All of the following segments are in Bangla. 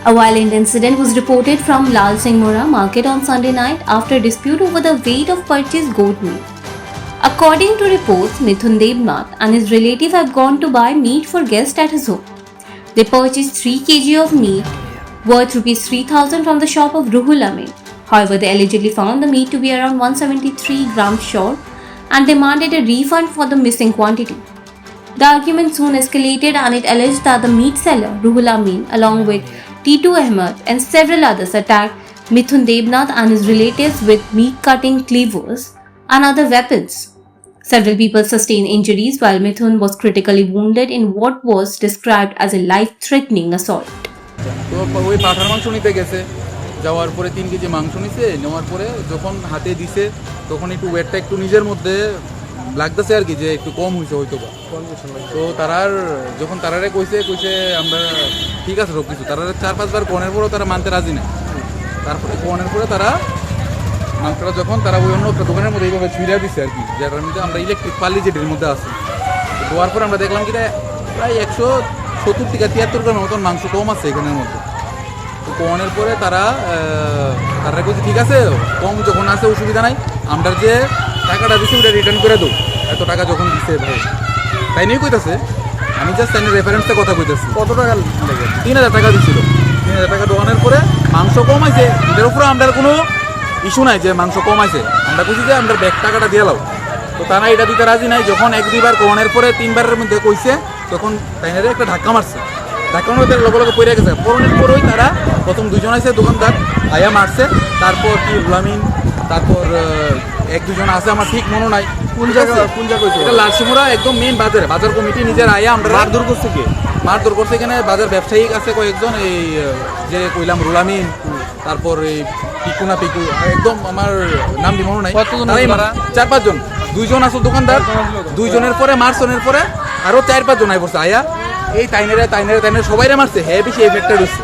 A violent incident was reported from Lal Singh Mora market on Sunday night after a dispute over the weight of purchased goat meat. According to reports, Mithun Debnath and his relative have gone to buy meat for guests at his home. They purchased 3 kg of meat worth Rs 3,000 from the shop of Ruhul Amin. However, they allegedly found the meat to be around 173 grams short and demanded a refund for the missing quantity. The argument soon escalated and it alleged that the meat seller, Ruhul Amin, along with Titu Ahmed and several others attacked Mithun Debnath and his relatives with meat-cutting cleavers and other weapons. Several people sustained injuries while Mithun was critically wounded in what was described as a life-threatening assault. তো ওই পাঠার মাংস নিতে গেছে, যাওয়ার পরে 3 কেজি মাংস নিছে, নেওয়ার পরে যখন হাতে দিছে তখন একটু ওয়েটটা একটু নিজের মধ্যে লাগতেছে আর কি, যে একটু কম হয়েছে হয়তো বা। তো যখন তারারে কইছে আমরা ঠিক আছে সব কিছু, তারা 4-5 বার কোনের পরেও তারা মানতে রাজি না। তারপরে কোনের পরে তারা মাংসটা যখন তারা ওই অন্য একটা দোকানের মধ্যে এইভাবে ছিঁড়া দিচ্ছে আর কি, যেটার মধ্যে আমরা ইলেকট্রিক পাল্লি যেটির মধ্যে আছে। দেওয়ার পরে আমরা দেখলাম কি প্রায় 170 থেকে 73 গ্রামের মতন মাংস কম আছে এখানের মধ্যে। তো কমানোর পরে তারা কইছে ঠিক আছে, কম যখন আছে অসুবিধা নাই, আমরা যে টাকাটা দিচ্ছি ওটা রিটার্ন করে দেবো, এত টাকা যখন দিচ্ছে ভাই। তাই নিয়ে কইতাছে, আমি জাস্ট তাই রেফারেন্সটা কথা কইতেছি। কত টাকা লেগে? 3,000 টাকা দিচ্ছিল। 3,000 টাকা দোকানের পরে মাংস কম আছে, এটার উপরে আমরা কোনো ইস্যু নাই যে মাংস কম আছে, আমরা বুঝি যে আমরা ব্যাগ টাকাটা দিয়ে লাও। তো তারা এটা দিতে রাজি নাই। যখন 1-2 বার কোনের পরে 3 বারের মধ্যে কইছে, তখন তাইনারে একটা ধাক্কা মারছে। ধাক্কা মারতে লগে পড়ে গেছে। পড়নের পরেই তারা প্রথম 2 জন আছে দোকানদার আয়া মারছে, তারপর কি রুলামিন, তারপর 1-2 জন আছে আমার ঠিক মনে নাই কোন জায়গা কইছে। এটা লালসিমুরা একদম মেইন বাজার কমিটি নিজের আয়া আমরা মারধর করছে। কি মারধর করছে? এখানে বাজার ব্যবসায়িক আছে কয়েকজন, এই যে কইলাম রুলামিন, তারপর এই পিকু একদম আমার নাম দি মনে নাই, 4-5 জন। 2 জন আছে দোকানদার, 2 জনের পরে মারছনের পরে আরো 4-5 জন আই পড়ছে আয়া, এই তাইনেরে সবাইরে মারছে। হ্যাঁ, বেশি এফেক্টেড হচ্ছে।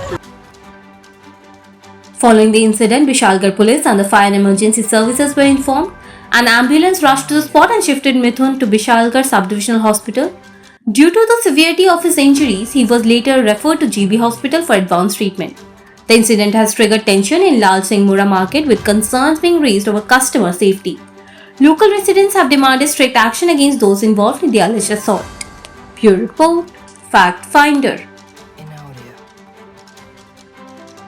Following the incident, Vishalgarh Police and the Fire and Emergency Services were informed. An ambulance rushed to the spot and shifted Mithun to Vishalgarh Subdivisional Hospital. Due to the severity of his injuries, he was later referred to GB Hospital for advanced treatment. The incident has triggered tension in Lal Singh Mora market with concerns being raised over customer safety. Local residents have demanded strict action against those involved in the alleged assault. Bureau Report, Fact Finder.